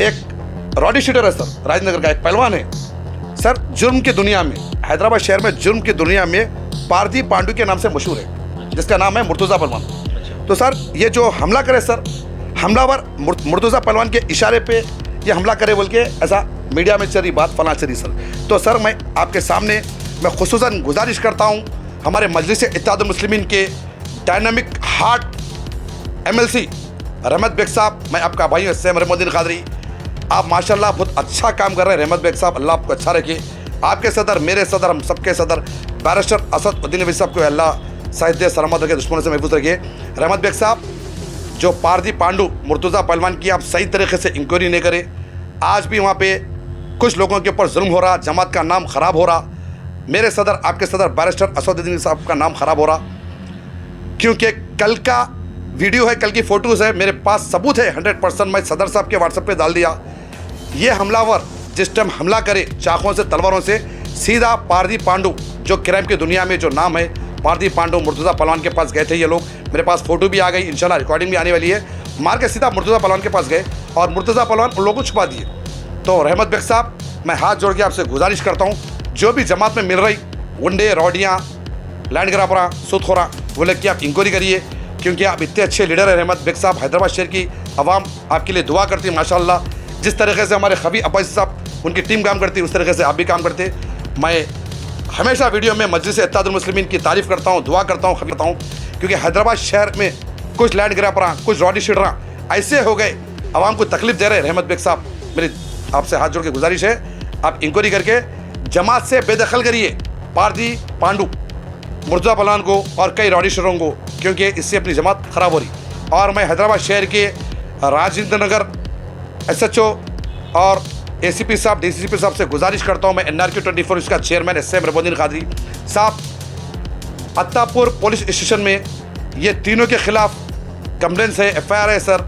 एक रॉडी शीटर है सर, राजनगर का एक पहलवान है सर। जुर्म की दुनिया में, हैदराबाद शहर में जुर्म की दुनिया में पारदी पांडु के नाम से मशहूर है, जिसका नाम है मुर्तज़ा पहलवान। तो सर ये जो हमला करे सर, हमलावर मुर्तज़ा पहलवान के इशारे पे ये हमला करे बोल के ऐसा मीडिया में चली बात फला चली सर। तो सर मैं आपके सामने मैं खुसूसन गुजारिश करता हूँ हमारे मजलिस इत्तेहादुल मुस्लिमीन के डायनामिक हार्ट MLC रहमत बेग साहब, मैं आपका भाई एसएम रहमुद्दीन कादरी, आप माशाल्लाह बहुत अच्छा काम कर रहे हैं रहमत बेग साहब, अल्लाह आपको अच्छा रखे। आपके सदर, मेरे सदर, हम सबके सदर बैरिस्टर असदुद्दीन अवीस साहब को अल्लाह साहित्य सलामत रखे, दुश्मनों से महफूज रखिए। रहमत बेग साहब, जो पारदी पांडु मुर्तज़ा पहलवान की आप सही तरीके से इंक्वायरी नहीं करें, आज भी वहाँ पे कुछ लोगों के ऊपर जुल्म हो रहा, जमात का नाम ख़राब हो रहा, मेरे सदर, आपके सदर बैरिस्टर असदुद्दीन साहब का नाम ख़राब हो रहा, क्योंकि कल का वीडियो है, कल की फ़ोटोज़ है, मेरे पास सबूत है 100%, मैं सदर साहब के व्हाट्सएप पे डाल दिया। ये हमलावर जिस टाइम हमला करे चाकों से, तलवारों से, सीधा पारदी पांडु जो क्राइम की दुनिया में जो नाम है पारदी पांडु मुर्तज़ा पहलवान के पास गए थे ये लोग। मेरे पास फ़ोटो भी आ गई, इंशाल्लाह रिकॉर्डिंग भी आने वाली है। मार के सीधा मुर्तज़ा पहलवान के पास गए और मुर्तज़ा पहलवान उन लोगों को छुपा दिए। तो रहमत बेग साहब, मैं हाथ जोड़ के आपसे गुजारिश करता हूँ, जो भी जमात में मिल रही गुंडे, रौडियाँ, लैंड ग्राबरा, सूदखोरा, वो लोग कि आप इंक्वायरी करिए, क्योंकि आप इतने अच्छे लीडर हैं रहमत बेग साहब। हैदराबाद शहर की आवाम आपके लिए दुआ करती है माशाल्लाह। जिस तरीके से हमारे खबी अब्बासी साहब, उनकी टीम काम करती है, उस तरीके से आप भी काम करते। मैं हमेशा वीडियो में मजलिस इत्तेहादुल मुस्लिमीन की तारीफ़ करता हूँ, दुआ करता हूँ, खबी करता हूँ, क्योंकि हैदराबाद शहर में कुछ लैंड ग्राबरा, कुछ रॉडी शीडरा ऐसे हो गए, आवाम को तकलीफ दे रहे। रहमत बेग साहब, मेरी आपसे हाथ जोड़ के गुजारिश है, आप इंक्वायरी करके जमात से बेदखल करिए पारदी पांडु मुर्तज़ा पहलवान को और कई रॉडी शीडरों को, क्योंकि इससे अपनी जमात ख़राब हो रही। और मैं हैदराबाद शहर के राजेंद्र नगर SHO और ACP साहब, DCP साहब से गुजारिश करता हूँ, मैं NRK 24 इसका चेयरमैन एसएम रहमुद्दीन कादरी साहब, अत्तापुर पुलिस स्टेशन में ये तीनों के खिलाफ कंप्लेंट्स है, FIR है सर।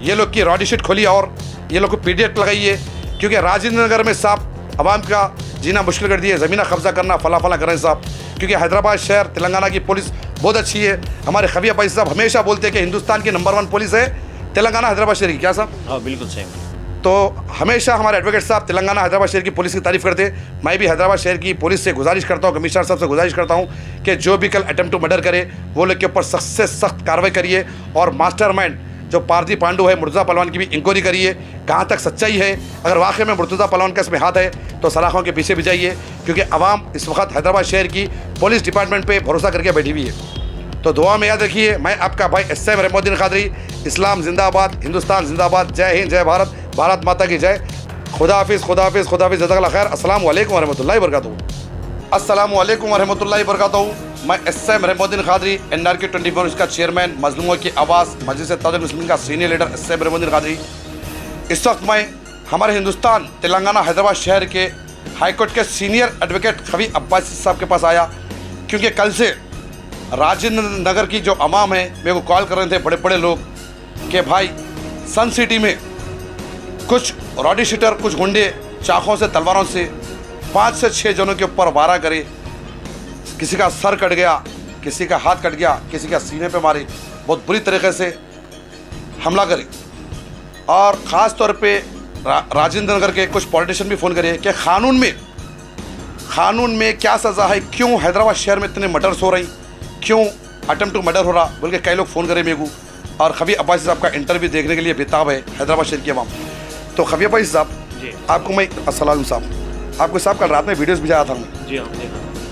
ये लोग की रॉडी शीट खोली और ये लोग को PDF लगाइए, क्योंकि राजेंद्र नगर में साहब आवाम का जीना मुश्किल कर दिए, ज़मीना कब्जा करना, फला फला कर रहे हैं साहब। क्योंकि हैदराबाद शहर, तेलंगाना की पुलिस बहुत अच्छी है। हमारे खबी अब्बासी साहब हमेशा बोलते हैं कि हिंदुस्तान की नंबर 1 पुलिस है तेलंगाना हैदराबाद शहर की। क्या साहब? हाँ बिल्कुल सही। तो हमेशा हमारे एडवोकेट साहब तेलंगाना हैदराबाद शहर की पुलिस की तारीफ़ करते। मैं भी हैदराबाद शहर की पुलिस से गुजारिश करता हूँ, कमिश्नर साहब से गुजारिश करता हूँ कि जो भी कल अटेम्प्ट टू मर्डर करे वो लोग के ऊपर सख्त से सख्त कार्रवाई करिए, और मास्टरमाइंड जो पारदी पांडु है मुर्तज़ा पहलवान की भी इंक्वायरी करिए, कहाँ तक सच्चाई है। अगर वाकई में मुर्तज़ा पहलवान का इसमें हाथ है तो सलाखों के पीछे भी जाइए, क्योंकि आवाम इस वक्त हैदराबाद शहर की पुलिस डिपार्टमेंट पे भरोसा करके बैठी हुई है। तो दुआ में याद रखिए, मैं आपका भाई एसएम रहमुद्दीन कादरी, इस्लाम जिंदाबाद, हिंदुस्तान जिंदाबाद, जय हिंद, जय भारत, भारत माता की जय। खुदा हाफिज़, खुदा हाफिज़, खुदा हाफिज़, जज़ाकल्लाह खैर। अस्सलामु अलैकुम वरहमतुल्लाहि वबरकातुहू। अस्सलामु अलैकुम वरहमतुल्लाहि वबरकातुहू। मैं एसएम रहमुद्दीन कादरी, NRK 24 इसका चेयरमैन, मजलूमों की आवाज़, मजलिस इत्तेहादुल मुस्लिमीन का senior leader SM Rahmuddin Qadri. इस वक्त मैं हमारे हिंदुस्तान तेलंगाना हैदराबाद शहर के हाईकोर्ट के सीनियर एडवोकेट खबी अब्बासी साहब के पास आया, क्योंकि कल से राजेंद्र नगर की जो अवाम है मेरे को कॉल कर रहे थे बड़े बड़े लोग कि भाई सन सिटी में कुछ रॉडी शीटर, कुछ गुंडे चाकों से, तलवारों से 5 से 6 जनों के ऊपर वारा करे, किसी का सर कट गया, किसी का हाथ कट गया, किसी का सीने पे मारे, बहुत बुरी तरीके से हमला करे। और ख़ास तौर पे राजेंद्र नगर के कुछ पॉलिटिशियन भी फ़ोन करे कि क़ानून में क्या सज़ा है, क्यों हैदराबाद शहर में इतने मर्डर्स हो रही, क्यों अटेम्प्ट टू मर्डर हो रहा, बोल के कई लोग फ़ोन करे मेरे को। और खबी अब्बासी साहब का इंटरव्यू देखने के लिए बेताब है हैदराबाद शहर की आवाम। तो खबी अब्बासी साहब, आपको मैं अस्सलाम साहब, आपको साहब कल रात में वीडियोज़ भेजा था मैं जी हाँ।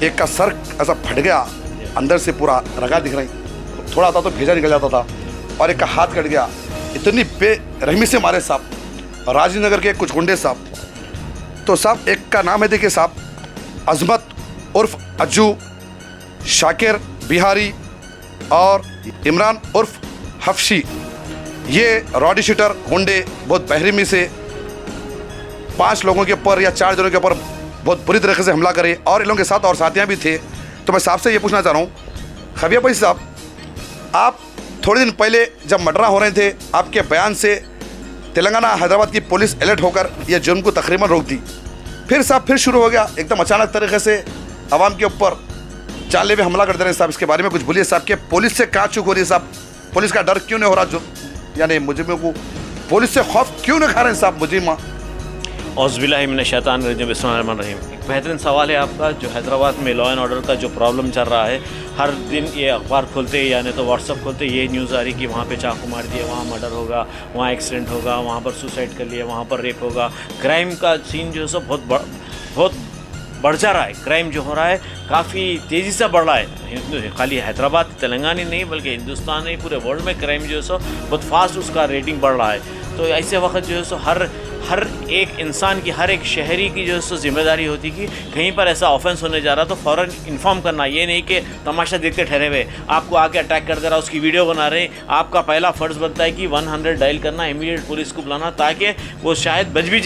एक का सर ऐसा फट गया, अंदर से पूरा रगा दिख रही, थोड़ा आता तो भेजा निकल जाता था, और एक का हाथ कट गया। इतनी बेरहमी से मारे साहब राजेंद्र नगर के कुछ गुंडे साहब। तो साहब एक का नाम है, देखिए साहब, अजमत उर्फ अज्जू, शाकिर बिहारी और इमरान उर्फ हफ्शी। ये रॉडी शीटर गुंडे बहुत बेरहमी से 5 लोगों के ऊपर या 4 जनों के ऊपर बहुत बुरी तरीके से हमला करे, और इन लोगों के साथ और साथियाँ भी थे। तो मैं साहब से ये पूछना चाह रहा हूँ, खबी अब्बासी साहब, आप थोड़े दिन पहले जब मर्डर हो रहे थे, आपके बयान से तेलंगाना हैदराबाद की पुलिस अलर्ट होकर ये जुर्म को तकरीबन रोक दी। फिर साहब फिर शुरू हो गया एकदम अचानक तरीके से आवाम के ऊपर जानलेवा हमला कर दे रहे हैं साहब। इसके बारे में कुछ बोलिए साहब, कि पुलिस से कहाँ चूक हो रही है साहब, पुलिस का डर क्यों नहीं हो रहा, जो यानी मुजरिमों को पुलिस से खौफ क्यों नहीं खा रहे हैं साहब मुजरिम? औज़ुबिल्लाहिमिनश्शैतानिर्रजीम बिस्मिल्लाहिर्रहमानिर्रहीम। एक बेहतरीन सवाल है आपका। जो हैदराबाद में लॉ एंड ऑर्डर का जो प्रॉब्लम चल रहा है, हर दिन ये अखबार खोलते या नहीं तो व्हाट्सअप खोलते ये न्यूज़ आ रही कि वहाँ पे चाकू मार दिए, वहाँ मर्डर होगा, वहाँ एक्सीडेंट होगा, वहाँ पर सुसाइड कर लिया, वहाँ पर रेप होगा। क्राइम का सीन जो है सो बहुत बढ़ जा रहा है। क्राइम जो हो रहा है काफ़ी तेज़ी से बढ़ रहा है। खाली हैदराबाद तेलंगाना ही नहीं बल्कि हिंदुस्तान नहीं, पूरे वर्ल्ड में क्राइम जो है सो बहुत फास्ट उसका रेटिंग बढ़ रहा है। तो ऐसे वक्त जो है सो हर एक इंसान की, हर एक शहरी की जो है सो जिम्मेदारी होती कि कहीं पर ऐसा ऑफेंस होने जा रहा तो फ़ौरन इन्फॉर्म करना। ये नहीं कि तमाशा देखते ठहरे हुए आपको आके अटैक कर दे रहा, उसकी वीडियो बना रहे हैं। आपका पहला फ़र्ज़ बनता है कि 100 डायल करना, इमीडिएट पुलिस को बुलाना, ताकि वो शायद बच भी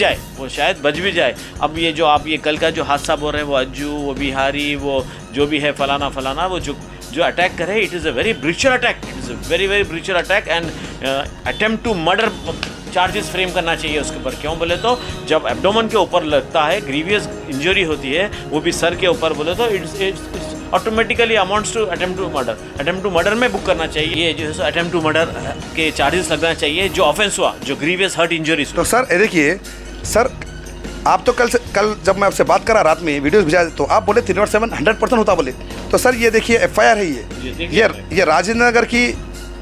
जाए। अब ये जो आप ये कल का जो हादसा बोल रहे हैं, वो अज्जू, वो बिहारी, वो जो भी है फलाना, वो जो अटैक करे, it is a very brutal attack, it is a very brutal attack and attempt to murder charges frame करना चाहिए उसके ऊपर। क्यों बोले तो जब एब्डोमेन के ऊपर लगता है, ग्रीवियस इंजरी होती है, वो भी सर के ऊपर, बोले तो it's automatically amounts to attempt to murder में बुक करना चाहिए। ये जो है सो अटेम्प्ट टू मर्डर के चार्जेस लगना चाहिए जो ऑफेंस हुआ, जो ग्रीवियस हर्ट इंजरीज। तो सर ये देखिए सर, आप तो कल जब मैं आपसे बात करा रात में वीडियोस भेजा तो आप बोले 307 100% होता बोले। तो सर ये देखिए FIR है, ये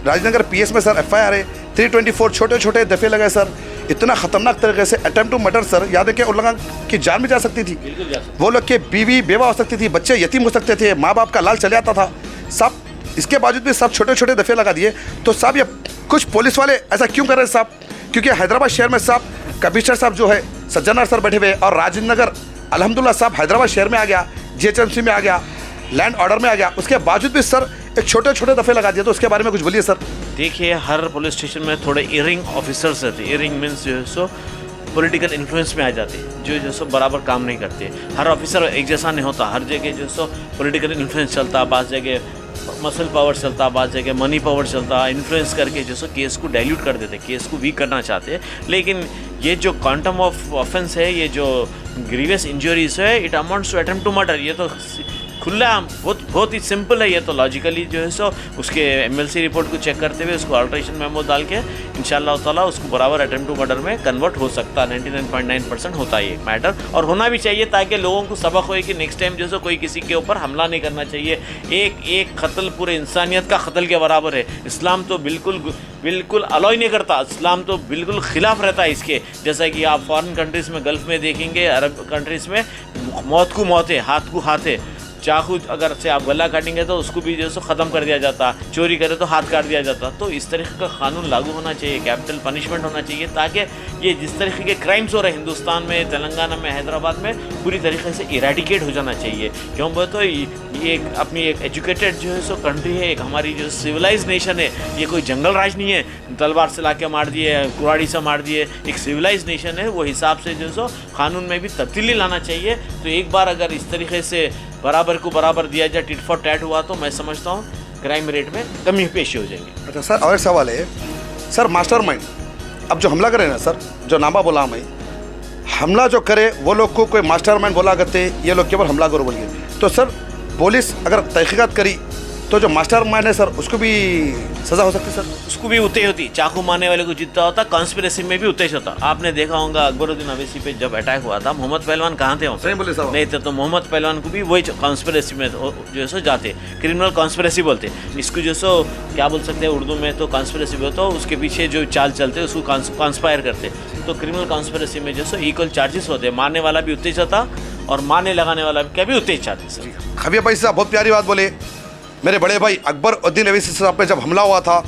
राजेंद्र PS में सर FIR है। 324 छोटे दफ़े लगे सर। इतना ख़तरनाक तरीके से अटेम्प्ट टू मर्डर सर। याद है कि उन लोगों की जान भी जा सकती थी, वो लोग के बीवी बेवा हो सकती थी, बच्चे यतीम हो सकते थे, माँ बाप का लाल चले आता था सब। इसके बावजूद भी सब छोटे दफ़े लगा दिए। तो साहब ये कुछ पुलिस वाले ऐसा क्यों कर रहे हैं साहब? क्योंकि हैदराबाद शहर में साहब कमिश्नर साहब जो है सज्जनार सर बैठे हुए, और राजेंद्र नगर अल्हम्दुलिल्लाह साहब हैदराबाद शहर में आ गया, GHMC में आ गया, लैंड ऑर्डर में आ गया। उसके बावजूद भी सर एक छोटे दफ़े लगा दिए। तो उसके बारे में कुछ बोलिए सर। देखिए, हर पुलिस स्टेशन में थोड़े इयरिंग ऑफिसर्स रहते हैं। इयरिंग मीन्स जो है सो पॉलिटिकल इन्फ्लुएंस में आ जाते हैं, जो सो बराबर काम नहीं करते। हर ऑफिसर एक जैसा नहीं होता। हर जगह जो सो पॉलिटिकल इन्फ्लुएंस चलता, बाज़ जगह मसल पावर चलता, बाज़ जगह मनी पावर चलता, इन्फ्लुएंस करके जो सो केस को डाइल्यूट कर देते, केस को वीक करना चाहते हैं। लेकिन ये जो क्वांटम ऑफ ऑफेंस है, ये जो ग्रीवियस इंजरीज है, it amounts to attempt to murder. ये तो खुला बहुत ही सिंपल है। ये तो लॉजिकली जो है सो उसके MLC रिपोर्ट को चेक करते हुए उसको अल्ट्रेशन मेमो डाल के इंशाल्लाह ताला उसको बराबर अटेम्प्ट टू मर्डर में कन्वर्ट हो सकता है। 99.9% होता है ये मैटर, और होना भी चाहिए ताकि लोगों को सबक हो कि नेक्स्ट टाइम जो है कोई किसी के ऊपर हमला नहीं करना चाहिए। एक कत्ल पूरे इंसानियत का कत्ल के बराबर है। इस्लाम तो बिल्कुल अलाउ नहीं करता, इस्लाम तो बिल्कुल खिलाफ रहता है इसके। जैसा कि आप फॉरेन कंट्रीज़ में, गल्फ़ में देखेंगे, अरब कंट्रीज़ में मौत को मौत है, हाथ को हाथ है। चाकू अगर से आप गला काटेंगे तो उसको भी जो है ख़त्म कर दिया जाता, चोरी करे तो हाथ काट दिया जाता। तो इस तरीके का कानून लागू होना चाहिए, कैपिटल पनिशमेंट होना चाहिए, ताकि ये जिस तरीके के क्राइम्स हो रहे हैं हिंदुस्तान में, तेलंगाना में, हैदराबाद में, पूरी तरीके से इरेडिकेट हो जाना चाहिए। क्यों बोले तो ये अपनी एक एजुकेटेड जो है सो कंट्री है, एक हमारी जो सिविलाइज नेशन है। ये कोई जंगल राज नहीं है, तलवार से ला के मार दिए, कुराड़ी से मार दिए। एक सिविलाइज नेशन है, वो हिसाब से जो है सो कानून में भी तब्दीली लाना चाहिए। तो एक बार अगर इस तरीके से बराबर को बराबर दिया जाए, टिट फॉर टैट हुआ, तो मैं समझता हूँ क्राइम रेट में कमी पेशी हो जाएगी। अच्छा सर, और एक सवाल है सर, मास्टरमाइंड अब जो हमला करे ना सर, जो नामा बोला मैं, हमला जो करे वो लोग को कोई मास्टरमाइंड बोला करते, ये लोग केवल हमला करो बोलिए। तो सर पुलिस अगर तहकीकात करी तो जो मास्टरमाइंड है सर उसको भी सज़ा हो सकती है सर? उसको भी उतेज होती। चाकू मारने वाले को जितना होता, कॉन्स्पिरेसी में भी उतेज होता। आपने देखा होगा अकबरुद्दीन अवैसी पे जब अटैक हुआ था, मोहम्मद पहलवान कहाँ थे? सही बोले साहब। नहीं थे तो मोहम्मद पहलवान को भी वही कॉन्स्पिरेसी में जो है सो जाते, क्रिमिनल कॉन्स्पिरेसी बोलते इसको। जो सो क्या बोल सकते हैं उर्दू में, तो कॉन्स्पिरेसी भी होता, उसके पीछे जो चाल चलते उसको कॉन्स्पायर करते। तो क्रिमिनल कॉन्स्पिरेसी में जो सो इक्वल चार्जेस होते, मारने वाला भी उतेज होता और मारने लगाने वाला भी क्या भी उतेज चाहते सर। खबिया भाई साहब बहुत प्यारी बात बोले। मेरे बड़े भाई अकबरुद्दीन अवैसी साहब पे जब हमला हुआ था,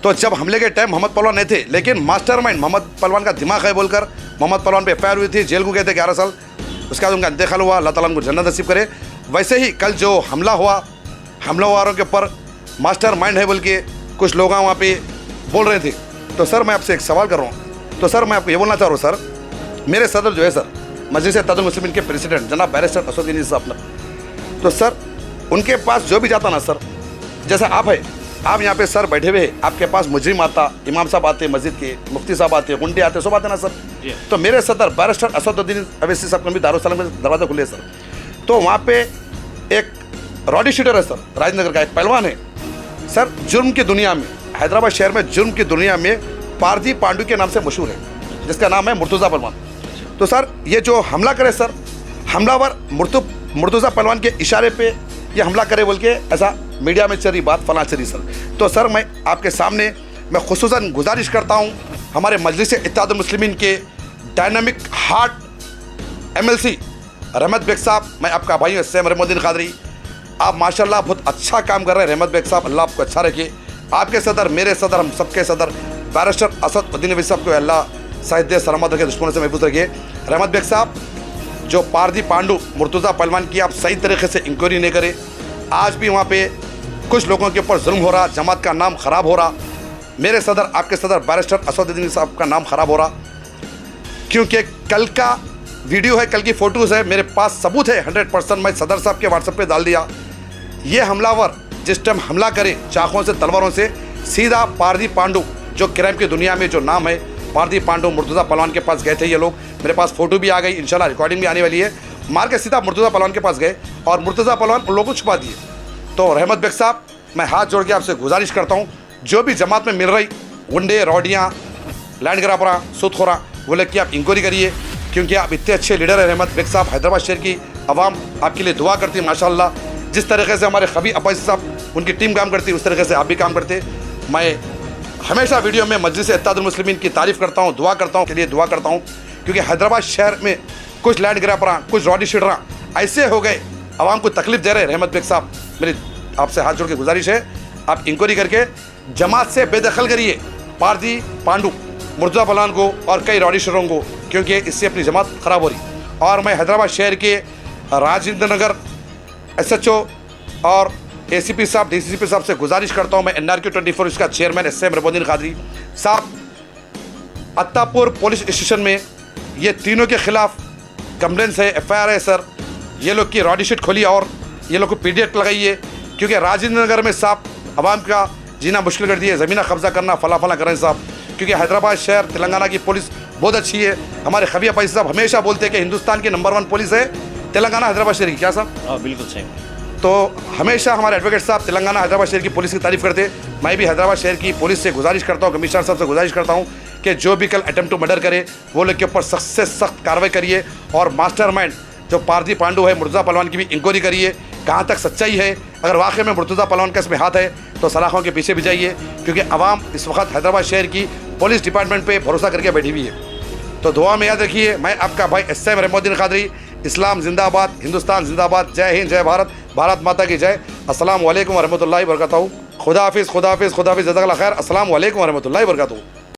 तो जब हमले के टाइम मोहम्मद पहलवान नहीं थे, लेकिन मास्टरमाइंड मोहम्मद पहलवान का दिमाग है बोलकर मोहम्मद पहलवान पे FIR हुई थी, जेल को गए थे 11 साल। उसके बाद उनका इंतकाल हुआ, अल्लाह ताला उनको जन्नत नसीब करे। वैसे ही कल जो हमला हुआ, हमलावारों के ऊपर मास्टरमाइंड है बोल के कुछ लोग वहाँ पे बोल रहे थे। तो सर मैं आपसे एक सवाल कर रहा हूँ। तो सर मैं आपको ये बोलना चाह रहा हूँ सर, मेरे सदर जो है सर मजलिस इत्तेहादुल मुस्लिमीन के प्रेसिडेंट जनाब बैरिस्टर असदुद्दीन साहब, तो सर उनके पास जो भी जाता ना सर, जैसा आप है, आप यहाँ पे सर बैठे हुए, आपके पास मुजरिम आता, इमाम साहब आते मस्जिद के, मुफ्ती साहब आते, गुंडे आते, सब आते ना सर। तो मेरे सदर बैरिस्टर असदुद्दीन अवैसी साहब का भी दारुस्सलाम में दरवाज़ा खुले सर। तो वहाँ पे एक रॉडी शूटर है सर, राजनगर का एक पहलवान है सर। जुर्म की दुनिया में, हैदराबाद शहर में जुर्म की दुनिया में पारदी पांडु के नाम से मशहूर है, जिसका नाम है मुर्तज़ा पहलवान। तो सर ये जो हमला करे सर, हमलावर मुर्तज़ा पहलवान के इशारे पे ये हमला करे बोल के ऐसा मीडिया में चली बात फला चली सर। तो सर मैं आपके सामने मैं खुसूसन गुजारिश करता हूँ हमारे मजलिस इत्तेहादुल मुस्लिमीन के डायनामिक हार्ट MLC रहमत बेग साहब, मैं आपका भाई एसएम रहमुद्दीन कादरी, आप माशाल्लाह बहुत अच्छा काम कर रहे हैं रहमत बेग साहब, अल्लाह आपको अच्छा रखे। आपके सदर, मेरे सदर, हम सबके सदर बैरिस्टर असदुद्दीन नबी साहब को अल्लाह साहित्य सलामत रखे, दुश्मनों से महफूज रखे। रहमत बेग साहब, जो पारदी पांडु मुर्तज़ा पहलवान की आप सही तरीके से इंक्वायरी नहीं करें, आज भी वहाँ पे कुछ लोगों के ऊपर जुल्म हो रहा, जमात का नाम ख़राब हो रहा, मेरे सदर, आपके सदर बैरिस्टर असदुद्दीन साहब का नाम ख़राब हो रहा, क्योंकि कल का वीडियो है, कल की फ़ोटोज़ है, मेरे पास सबूत है 100%, मैं सदर साहब के व्हाट्सएप पे डाल दिया। ये हमलावर जिस टाइम हमला करे चाकों से, तलवारों से, सीधा पारदी पांडु जो क्राइम की दुनिया में जो नाम है पारदी पांडु मुर्तज़ा पहलवान के पास गए थे ये लोग। मेरे पास फ़ोटो भी आ गई, इंशाल्लाह रिकॉर्डिंग भी आने वाली है। मार के सीधा मुर्तज़ा पहलवान के पास गए और मुर्तज़ा पहलवान उन लोगों को छुपा दिए। तो रहमत बेग साहब, मैं हाथ जोड़ के आपसे गुजारिश करता हूँ, जो भी जमात में मिल रही गुंडे, रौडियाँ, लैंड ग्राबरा, सूदखोरा, वो लोग की आप इंक्वायरी करिए, क्योंकि आप इतने अच्छे लीडर हैं रहमत बेग साहब। हैदराबाद शहर की आवाम आपके लिए दुआ करती है माशाल्लाह। जिस तरीके से हमारे खबी अब्बासी साहब उनकी टीम काम करती है, उस तरीके से आप भी काम करते। मैं हमेशा वीडियो में मजलिस इत्तेहादुल मुस्लिमीन की तारीफ़ करता हूँ, दुआ करता हूँ, के लिए दुआ करता हूँ, क्योंकि हैदराबाद शहर में कुछ लैंड ग्राबरा, कुछ रॉडी शीडरा ऐसे हो गए, आवाम को तकलीफ दे रहे। रहमत बेग साहब, मेरी आपसे हाथ जोड़ के गुजारिश है, आप इंक्वायरी करके जमात से बेदखल करिए पारदी पांडु मुर्तज़ा पहलवान को और कई रॉडी शीडरों को, क्योंकि इससे अपनी जमात ख़राब हो रही। और मैं हैदराबाद शहर के राजेंद्र नगर SHO और ACP साहब, DCP साहब से गुजारिश करता हूँ, मैं NRQ 24 इसका चेयरमैन एसएम रहमुद्दीन कादरी साहब, अत्तापुर पुलिस स्टेशन में ये तीनों के खिलाफ कंप्लेंट्स है, FIR है सर। ये लोग की रॉडी शीट खोली और ये लोग को PDF लगाई है, क्योंकि राजेंद्र नगर में साहब आवाम का जीना मुश्किल कर दिया, ज़मीन कब्जा करना, फला फला कर रहे हैं साहब। क्योंकि हैदराबाद शहर, तेलंगाना की पुलिस बहुत अच्छी है। हमारे खबी अब्बासी साहब हमेशा बोलते हैं कि हिंदुस्तान की नंबर 1 पुलिस है तेलंगाना हैदराबाद शहर की। क्या साहब? बिल्कुल सही। तो हमेशा हमारे एडवोकेट साहब तेलंगाना हैदराबाद शहर की पुलिस की तारीफ़ करते। मैं भी हैदराबाद शहर की पुलिस से गुजारिश करता हूँ, कमिश्नर साहब से गुजारिश करता हूँ कि जो भी कल अटेम्प्ट टू मर्डर करे वो लोग के ऊपर सख्त से सख्त कार्रवाई करिए, और मास्टरमाइंड जो पारदी पांडु है मुर्तज़ा पहलवान की भी इंक्वायरी करिए, कहाँ तक सच्चाई है। अगर वाकई में मुर्तज़ा पहलवान का इसमें हाथ है तो सलाखों के पीछे भी जाइए, क्योंकि आवाम इस वक्त हैदराबाद शहर की पुलिस डिपार्टमेंट पे भरोसा करके बैठी हुई है। तो दुआ में याद रखिए, मैं आपका भाई एसएम रहमुद्दीन कादरी। इस्लाम जिंदाबाद, हिंदुस्तान जिंदाबाद, जय हिंद, जय भारत, भारत माता की जय। अस्सलाम वालेकुम व रहमतुल्लाहि व बरकातहू। खुदा हाफिज़, खुदा हाफिज़, खुदा हाफिज़, जज़ाकल्लाह खैर। अस्सलाम वालेकुम व रहमतुल्लाहि व बरकातहू।